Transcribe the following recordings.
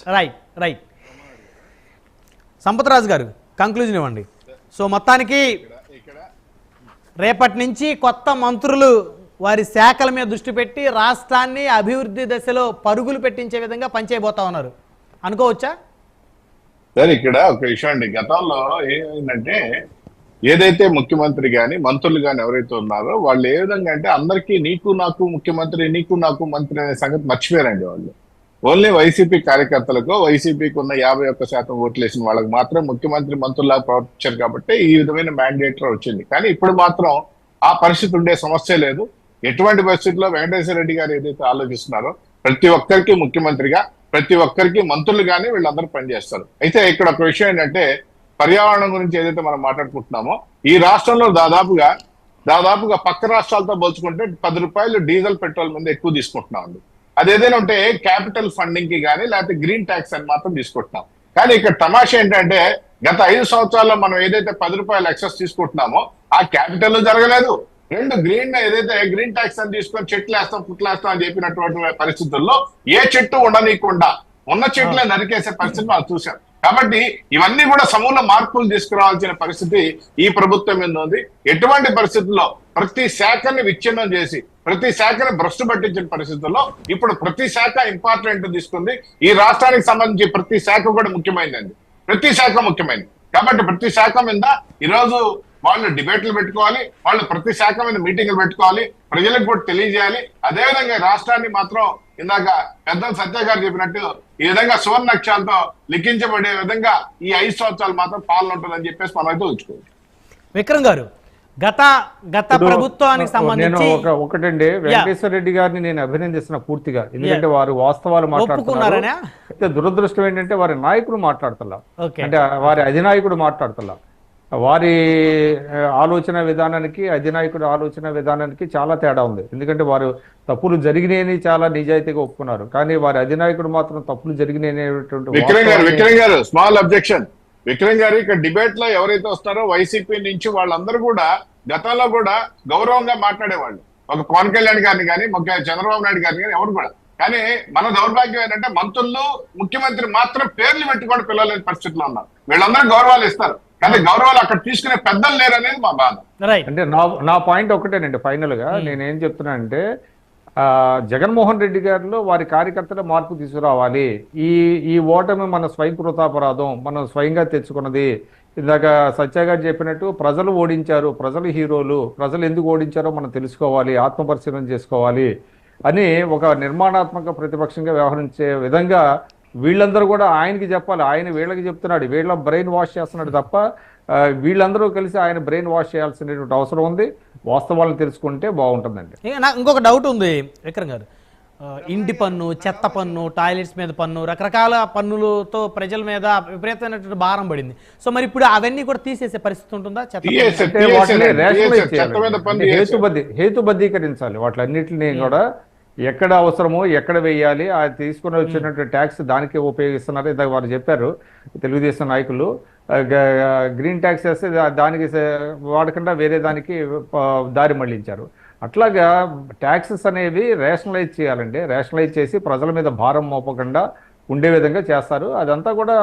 Right right. సంపత్రాజు గారు conclusion ఇవ్వండి. So మొత్తానికి రేపటి నుంచి కొత్త మంత్రులు వారి శాఖల మీద దృష్టి పెట్టి రాష్ట్రాన్ని అభివృద్ధి దశలో పరుగులు పెట్టించే విధంగా పనిచేయబోతా ఉన్నారు అనుకోవచ్చా? సరే, ఇక్కడ ఒక విషయం అండి. గతంలో ఏమైందంటే ఏదైతే ముఖ్యమంత్రి గాని మంత్రులు గాని ఎవరైతే ఉన్నారో వాళ్ళు ఏ విధంగా అంటే అందరికీ నీకు నాకు ముఖ్యమంత్రి, నీకు నాకు మంత్రి అనే సంగతి మర్చిపోయారండి. వాళ్ళు ఓన్లీ వైసీపీ కార్యకర్తలకు, వైసీపీకి ఉన్న 51% ఓట్లేసిన వాళ్ళకి మాత్రం ముఖ్యమంత్రి మంత్రులా ప్రవర్తించారు కాబట్టి ఈ విధమైన మ్యాండేటర్ వచ్చింది. కానీ ఇప్పుడు మాత్రం ఆ పరిస్థితి ఉండే సమస్య లేదు. ఎటువంటి పరిస్థితుల్లో వెంకటేశ్వర రెడ్డి గారు ఏదైతే ఆలోచిస్తున్నారో ప్రతి ఒక్కరికి ముఖ్యమంత్రిగా, ప్రతి ఒక్కరికి మంత్రులు గానీ వీళ్ళందరూ పనిచేస్తారు. అయితే ఇక్కడ ఒక విషయం ఏంటంటే పర్యావరణం గురించి ఏదైతే మనం మాట్లాడుకుంటున్నామో ఈ రాష్ట్రంలో దాదాపుగా పక్క రాష్ట్రాలతో పోల్చుకుంటే 10 రూపాయలు డీజిల్ పెట్రోల్ మీద ఎక్కువ తీసుకుంటున్నాం అండి. అదేదైనా ఉంటే క్యాపిటల్ ఫండింగ్ కి కానీ లేకపోతే గ్రీన్ ట్యాక్స్ అని మాత్రం తీసుకుంటున్నాం. కానీ ఇక్కడ తమాషా ఏంటంటే గత 5 సంవత్సరాల్లో మనం ఏదైతే 10 రూపాయలు ఎక్సెస్ తీసుకుంటున్నామో ఆ క్యాపిటల్ జరగలేదు. ఏదైతే గ్రీన్ ట్యాక్స్ అని తీసుకొని చెట్లు వేస్తాం, పుట్లు వేస్తాం అని చెప్పినటువంటి పరిస్థితుల్లో ఏ చెట్టు ఉండనీయకుండా ఉన్న చెట్లే నరికేసే పరిస్థితి మనం చూసాం. కాబట్టి ఇవన్నీ కూడా సమూల మార్పులు తీసుకురావాల్సిన పరిస్థితి ఈ ప్రభుత్వం మీద ఉంది. ఎటువంటి పరిస్థితుల్లో ప్రతి శాఖని విచ్ఛిన్నం చేసి ప్రతి శాఖని భ్రష్టు పట్టించిన పరిస్థితుల్లో ఇప్పుడు ప్రతి శాఖ ఇంపార్టెంట్ తీసుకుంది. ఈ రాష్ట్రానికి సంబంధించి ప్రతి శాఖ కూడా ముఖ్యమైనదండి. ప్రతి శాఖ ముఖ్యమైనది కాబట్టి ప్రతి శాఖ మీద ఈరోజు వాళ్ళు డిబేట్లు పెట్టుకోవాలి, వాళ్ళు ప్రతి శాఖ మీద మీటింగ్లు పెట్టుకోవాలి, ప్రజలకు కూడా తెలియజేయాలి. అదేవిధంగా రాష్ట్రాన్ని మాత్రం ఇందాక పెద్ద సత్య గారు చెప్పినట్టు ఈ విధంగా సువర్ణాక్షరాలతో లిఖించబడే విధంగా ఈ 5 సంవత్సరాలు మాత్రం పాలన ఉంటుందని చెప్పేసి మనం అయితే ఉంచుకోవాలి. విక్రమ్ గారు, గత ప్రభుత్వానికి సంబంధించి ఒకటండి, వెంకటేశ్వర రెడ్డి గారిని నేను అభినందిస్తున్నా పూర్తిగా. ఎందుకంటే వారు వాస్తవాలు మాట్లాడుతున్నారు. అయితే దురదృష్టం ఏంటంటే వారి నాయకుడు మాట్లాడుతున్నా, అంటే వారి అధినాయకుడు మాట్లాడుతున్నా. వారి ఆలోచన విధానానికి అధినాయకుడి ఆలోచన విధానానికి చాలా తేడా ఉంది. ఎందుకంటే వారు తప్పులు జరిగినాయని చాలా నిజాయితీగా ఒప్పుకున్నారు, కానీ వారి అధినాయకుడు మాత్రం తప్పులు జరిగినాయనేటువంటి. విక్రమ్ గారు స్మాల్ అబ్జెక్షన్. విక్రమ్ గారు, ఇక్కడ డిబేట్ లో ఎవరైతే వస్తారో వైసీపీ నుంచి వాళ్ళందరూ కూడా గతంలో కూడా గౌరవంగా మాట్లాడేవాళ్ళు. ఒక పవన్ కళ్యాణ్ గారిని కానీ చంద్రబాబు నాయుడు గారిని కానీ ఎవరు కూడా. కానీ మన దౌర్భాగ్యం ఏంటంటే మంత్రులు, ముఖ్యమంత్రి మాత్రం పేర్లు పెట్టుకోవడం పిల్లలేని పరిస్థితిలో ఉన్నారు. వీళ్ళందరూ గౌరవాలు ఇస్తారు కానీ గౌరవాలు అక్కడ తీసుకునే పెద్దలు లేరనేది మా బాధ. అంటే నా పాయింట్ ఒకటేనండి. ఫైనల్ గా నేనేం చెప్తున్నా అంటే జగన్మోహన్ రెడ్డి గారిలో వారి కార్యకర్తల మార్పు తీసుకురావాలి. ఈ ఓటమి మన స్వయంకృతాపరాధం, మనం స్వయంగా తెచ్చుకున్నది. ఇందాక సత్య గారు చెప్పినట్టు ప్రజలు ఓడించారు, ప్రజలు హీరోలు, ప్రజలు ఎందుకు ఓడించారో మనం తెలుసుకోవాలి, ఆత్మపరిశీలన చేసుకోవాలి అని ఒక నిర్మాణాత్మక ప్రతిపక్షంగా వ్యవహరించే విధంగా వీళ్ళందరూ కూడా ఆయనకి చెప్పాలి. ఆయన వీళ్ళకి చెప్తున్నాడు, వీళ్ళ బ్రెయిన్ వాష్ చేస్తున్నాడు తప్ప వీళ్ళందరూ కలిసి ఆయన బ్రెయిన్ వాష్ చేయాల్సినటువంటి అవసరం ఉంది. వాస్తవాలను తెలుసుకుంటే బాగుంటుందండి. ఇంకొక డౌట్ ఉంది విక్రమ్ గారు, ఇంటి పన్ను, చెత్త పన్ను, టాయిలెట్స్ మీద పన్ను, రకరకాల పన్నులతో ప్రజల మీద విపరీతమైనటువంటి భారం పడింది. సో మరి ఇప్పుడు అవన్నీ కూడా తీసేసే పరిస్థితి ఉంటుందా? హేతుబద్ధీకరించాలి వాటిలన్నింటినీ కూడా. ఎక్కడ అవసరమో ఎక్కడ వేయాలి, అది తీసుకుని వచ్చినటువంటి ట్యాక్స్ దానికే ఉపయోగిస్తున్నారు. ఇందాక వారు చెప్పారు తెలుగుదేశం నాయకులు, గ్రీన్ ట్యాక్స్ వేస్తే దానికి వాడకుండా వేరే దానికి దారి మళ్లించారు. అట్లాగా ట్యాక్సెస్ అనేవి రేషనలైజ్ చేయాలండి. రేషనలైజ్ చేసి ప్రజల మీద భారం మోపకుండా ఉండే విధంగా చేస్తారు. అదంతా కూడా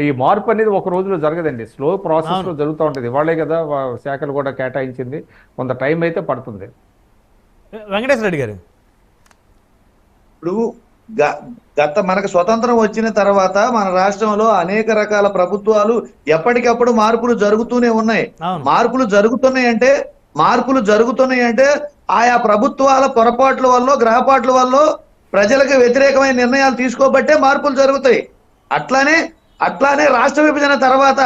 ఈ మార్పు అనేది ఒక రోజులో జరగదండి, స్లో ప్రాసెస్ లో జరుగుతూ ఉంటుంది. వాళ్ళే కదా శాఖలు కూడా కేటాయించింది, కొంత టైం అయితే పడుతుంది. వెంకటేశ్వర రెడ్డి గారు, ఇప్పుడు మనకు స్వతంత్రం వచ్చిన తర్వాత మన రాష్ట్రంలో అనేక రకాల ప్రభుత్వాలు ఎప్పటికప్పుడు మార్పులు జరుగుతూనే ఉన్నాయి. మార్పులు జరుగుతున్నాయంటే ఆయా ప్రభుత్వాల పొరపాట్ల వల్ల, గ్రహపాట్ల వల్ల ప్రజలకు వ్యతిరేకమైన నిర్ణయాలు తీసుకోబట్టే మార్పులు జరుగుతాయి. అట్లానే రాష్ట్ర విభజన తర్వాత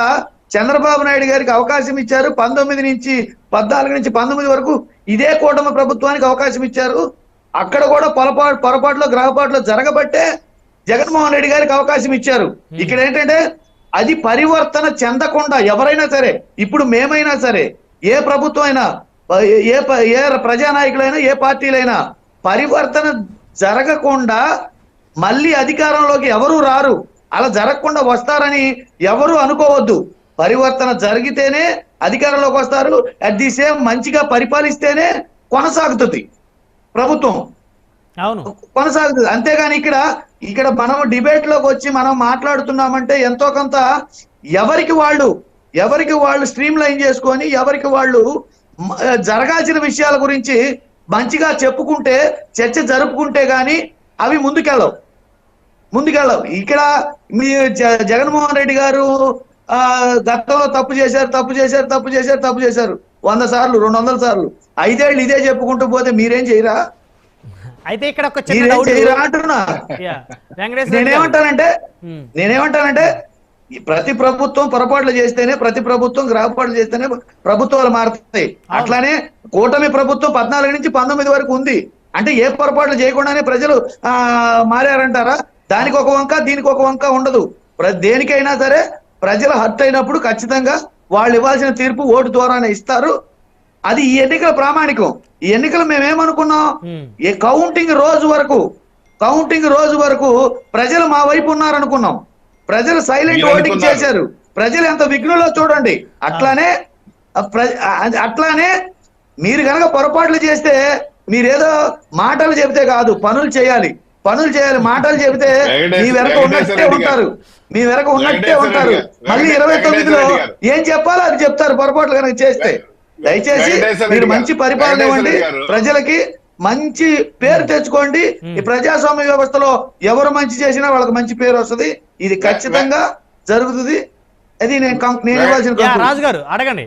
చంద్రబాబు నాయుడు గారికి అవకాశం ఇచ్చారు. 14 నుంచి 19 వరకు ఇదే కూటమి ప్రభుత్వానికి అవకాశం ఇచ్చారు. అక్కడ కూడా పొరపాట్లు గ్రహపాట్లు జరగబట్టే జగన్మోహన్ రెడ్డి గారికి అవకాశం ఇచ్చారు. ఇక్కడ ఏంటంటే అది పరివర్తన చెందకుండా ఎవరైనా సరే, ఇప్పుడు మేమైనా సరే, ఏ ప్రభుత్వం అయినా, ఏ ప్రజానాయకులైనా, ఏ పార్టీలైనా పరివర్తన జరగకుండా మళ్ళీ అధికారంలోకి ఎవరు రారు. అలా జరగకుండా వస్తారని ఎవరు అనుకోవద్దు. పరివర్తన జరిగితేనే అధికారంలోకి వస్తారు. అట్ ది సేమ్ మంచిగా పరిపాలిస్తేనే కొనసాగుతుంది ప్రభుత్వం. అవును. కొనసాగుతుంది. అంతేగాని ఇక్కడ మనం డిబేట్ లోకి వచ్చి మనం మాట్లాడుతున్నామంటే ఎంతో కొంత ఎవరికి వాళ్ళు స్ట్రీమ్ లైన్ చేసుకొని ఎవరికి వాళ్ళు జరగాల్సిన విషయాల గురించి మంచిగా చెప్పుకుంటే, చర్చ జరుపుకుంటే గాని అవి ముందుకెళ్ళవు. ఇక్కడ మీ జగన్మోహన్ రెడ్డి గారు గతంలో తప్పు చేశారు 100 సార్లు 200 సార్లు 5 ఏళ్ళు ఇదే చెప్పుకుంటూ పోతే మీరేం చేయరా? అయితే ఇక్కడ ఒక చిన్న డౌట్ అంటున్నా. వెంకటేశ్వర నేనేమంటానంటే ప్రతి ప్రభుత్వం పొరపాట్లు చేస్తేనే, ప్రతి ప్రభుత్వం గ్రహపాట్లు చేస్తేనే ప్రభుత్వాలు మారుతాయి. అట్లానే కూటమి ప్రభుత్వం 14 నుంచి 19 వరకు ఉంది అంటే ఏ పొరపాట్లు చేయకుండానే ప్రజలు మారారంటారా? దానికి ఒక వంక దీనికి ఒక వంక ఉండదు. దేనికైనా సరే ప్రజలు హర్ట్ అయినప్పుడు ఖచ్చితంగా వాళ్ళు ఇవ్వాల్సిన తీర్పు ఓటు ద్వారానే ఇస్తారు. అది ఈ ఎన్నికల ప్రామాణికం. ఈ ఎన్నికలు మేమేమనుకున్నాం, ఈ కౌంటింగ్ రోజు వరకు ప్రజలు మా వైపు ఉన్నారనుకున్నాం. ప్రజలు సైలెంట్ ఓటింగ్ చేశారు. ప్రజలు ఎంత విఘ్నులో చూడండి. అట్లానే మీరు కనుక పొరపాట్లు చేస్తే మీరేదో మాటలు చెబితే కాదు, పనులు చేయాలి. మాటలు చెబితే మీ వెనక ఉన్నట్టే ఉంటారు. మళ్ళీ 29లో ఏం చెప్పాలో అది చెప్తారు పొరపాట్లు కనుక చేస్తే. దయచేసి మీరు మంచి పరిపాలన ఇవ్వండి, ప్రజలకి మంచి పేరు తెచ్చుకోండి. ఈ ప్రజాస్వామ్య వ్యవస్థలో ఎవరు మంచి చేసినా వాళ్ళకి మంచి పేరు వస్తుంది. ఇది ఖచ్చితంగా జరుగుతుంది. అది నేను ఇవ్వాల్సిన. రాజు గారు అడగండి.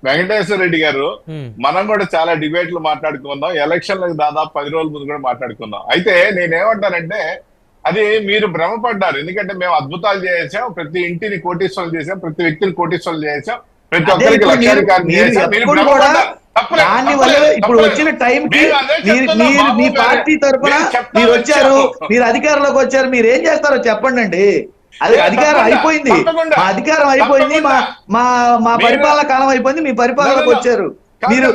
వెంకటేశ్వర రెడ్డి గారు, మనం కూడా చాలా డిబేట్లు మాట్లాడుకున్నాం. ఎలక్షన్లకు దాదాపు 10 రోజుల ముందు కూడా మాట్లాడుకున్నాం. అయితే నేనేమంటానంటే అది మీరు భ్రమపడ్డారు. ఎందుకంటే మేము అద్భుతాలు చేసాం, ప్రతి ఇంటిని కోటీశ్వరులు చేసాం, ప్రతి వ్యక్తిని కోటీశ్వరులు చేసాం, ప్రతి ఒక్కరికి లక్షాధికారం చేసాం. ఇప్పుడు వచ్చిన టైం కి మీ పార్టీ తరఫున మీరు వచ్చారు, మీరు అధికారంలోకి వచ్చారు, మీరు ఏం చేస్తారో చెప్పండి అండి. అది అధికారం అయిపోయింది, మా అధికారం అయిపోయింది, మా పరిపాలన కాలం అయిపోయింది, మీ పరిపాలనకు వచ్చారు. మీరు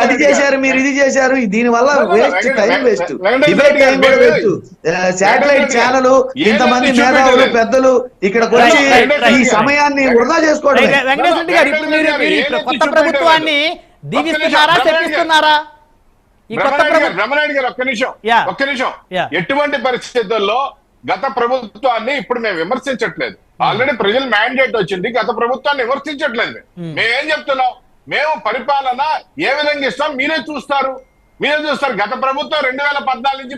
అది చేశారు, మీరు ఇది చేశారు. దీని వల్ల waste, time waste, debate time కూడా వేస్ట్. శాటిలైట్ ఛానల్, ఇంతమంది మేధావులు పెద్దలు ఇక్కడికి వచ్చి ఈ సమయాన్ని వృధా చేసుకోవడం. వెంకటేశ్వర రెడ్డి గారు, ఇప్పుడు మీరు కొత్త ప్రభుత్వాన్ని దీవిస్తున్నారా, తెప్పిస్తున్నారా? బ్రహ్మనాయుడు గారు ఒక్క నిమిషం. ఎటువంటి పరిస్థితుల్లో గత ప్రభుత్వాన్ని ఇప్పుడు మేము విమర్శించట్లేదు. ఆల్రెడీ ప్రజల మ్యాండేట్ వచ్చింది, గత ప్రభుత్వాన్ని విమర్శించట్లేదు. మేమేం చెప్తున్నాం, మేము పరిపాలన ఏ విధంగా ఇస్తాం మీరే చూస్తారు. గత ప్రభుత్వం 2014 నుంచి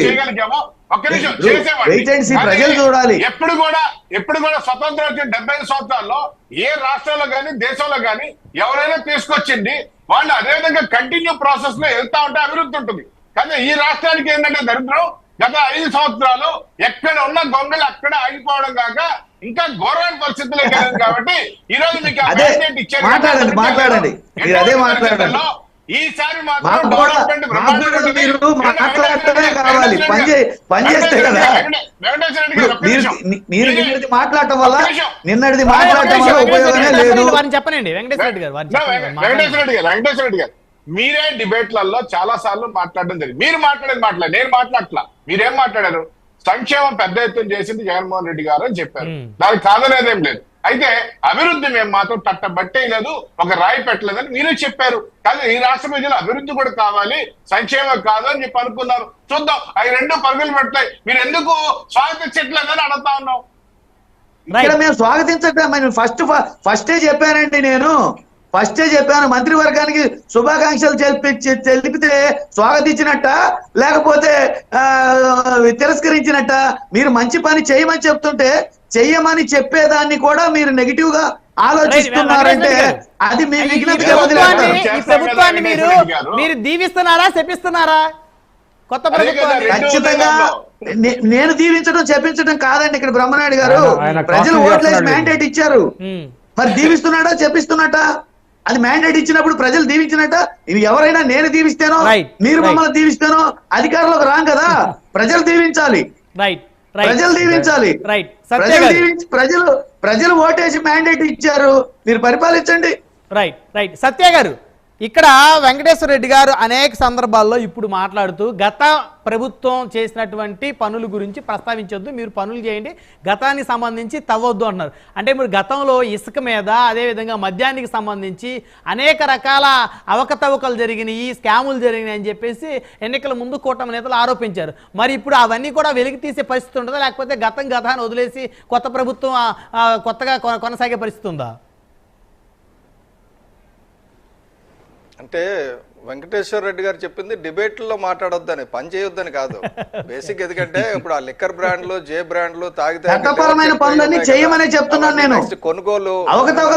చేయగలిగామో ఒక్క నిమిషం చేసేవాడి. ఎప్పుడు కూడా స్వతంత్రం వచ్చిన 75 సంవత్సరాల్లో ఏ రాష్ట్రంలో గానీ దేశంలో గానీ ఎవరైనా తీసుకొచ్చింది వాళ్ళు అదే విధంగా కంటిన్యూ ప్రాసెస్ లో వెళ్తా ఉంటే అభివృద్ధి ఉంటుంది. కానీ ఈ రాష్ట్రానికి ఏంటంటే దరిద్రం, గత 5 సంవత్సరాలు ఎక్కడ ఉన్న గొంగలు అక్కడ ఆగిపోవడం కాక ఇంకా ఘోరమైన పరిస్థితులు కాబట్టి ఈ రోజు మీకు మాట్లాడండి. ఈసారి మీరు నిన్నటిది మాట్లాడటం వల్ల ఉపయోగమే లేదు. చెప్పండి వెంకటేశ్వర రెడ్డి గారు, మీరే డిబేట్లలో చాలా సార్లు మాట్లాడడం జరిగింది. మీరు మాట్లాడేది నేను మాట్లాడట్లా. మీరేం మాట్లాడారు? సంక్షేమం పెద్ద ఎత్తున చేసింది జగన్మోహన్ రెడ్డి గారు అని చెప్పారు. దానికి కాదనేదేం లేదు. అయితే అభివృద్ధి మేము మాత్రం తట్టబట్టేయలేదు, ఒక రాయి పెట్టలేదని మీరే చెప్పారు. కానీ ఈ రాష్ట్ర ప్రజలు అభివృద్ధి కూడా కావాలి, సంక్షేమం కాదు అని చెప్పి అనుకున్నారు. చూద్దాం, అవి రెండు పరుగులు పెడతాయి. మీరు ఎందుకు స్వాగతించట్లేదని అడుగుతా ఉన్నాం. ఇక్కడ మేము స్వాగతించట్లేదు. ఫస్టే చెప్పాను మంత్రివర్గానికి శుభాకాంక్షలు తెలిపితే స్వాగతించినట్ట, లేకపోతే తిరస్కరించినట్ట? మీరు మంచి పని చేయమని చెప్తుంటే చెయ్యమని చెప్పేదాన్ని కూడా మీరు నెగిటివ్ గా ఆలోచిస్తున్నారంటే అది మీ విఘ్నతగా వదిలేస్తారు. ఈ ప్రభుత్వాన్ని మీరు దీవిస్తున్నారా, శపిస్తున్నారా? కొత్త ప్రభుత్వాన్ని ఖచ్చితంగా నేను దీవించడం చెప్పించడం కాదండి. ఇక్కడ బ్రహ్మనాయుడు గారు ప్రజలు ఓట్లేసి మ్యాండేట్ ఇచ్చారు, మరి దీవిస్తున్నాడా చెప్పిస్తున్నట్ట? అది మ్యాండేట్ ఇచ్చినప్పుడు ప్రజలు దీవించినట్ట. ఇవి ఎవరైనా నేను దీవిస్తేనో మీరు మమ్మల్ని దీవిస్తేనో అధికారంలోకి రాం కదా. ప్రజలు దీవించాలి, ప్రజలు ఓటేసి మ్యాండేట్ ఇచ్చారు, మీరు పరిపాలించండి. సత్య గారు, ఇక్కడ వెంకటేశ్వర రెడ్డి గారు అనేక సందర్భాల్లో ఇప్పుడు మాట్లాడుతూ గత ప్రభుత్వం చేసినటువంటి పనుల గురించి ప్రస్తావించొద్దు, మీరు పనులు చేయండి, గతానికి సంబంధించి తవ్వొద్దు అంటున్నారు. అంటే మీరు గతంలో ఇసుక మీద అదేవిధంగా మద్యానికి సంబంధించి అనేక రకాల అవకతవకలు జరిగినాయి, స్కాములు జరిగినాయి అని చెప్పేసి ఎన్నికల ముందు కూటమి నేతలు ఆరోపించారు. మరి ఇప్పుడు అవన్నీ కూడా వెలికి తీసే పరిస్థితి ఉంటుందా, లేకపోతే గతాన్ని వదిలేసి కొత్త ప్రభుత్వం కొత్తగా కొనసాగే పరిస్థితి ఉందా? అంటే వెంకటేశ్వర రెడ్డి గారు చెప్పింది డిబేట్లో మాట్లాడొద్దని, పని చేయొద్దని కాదు. బేసిక్ ఎందుకంటే ఇప్పుడు ఆ లిక్కర్ బ్రాండ్లు, జే బ్రాండ్లు తాగితే చట్టపరమైన పనులన్నీ చేయమని చెప్తున్నాను నేను. కొనుగోలు అవకతవకలు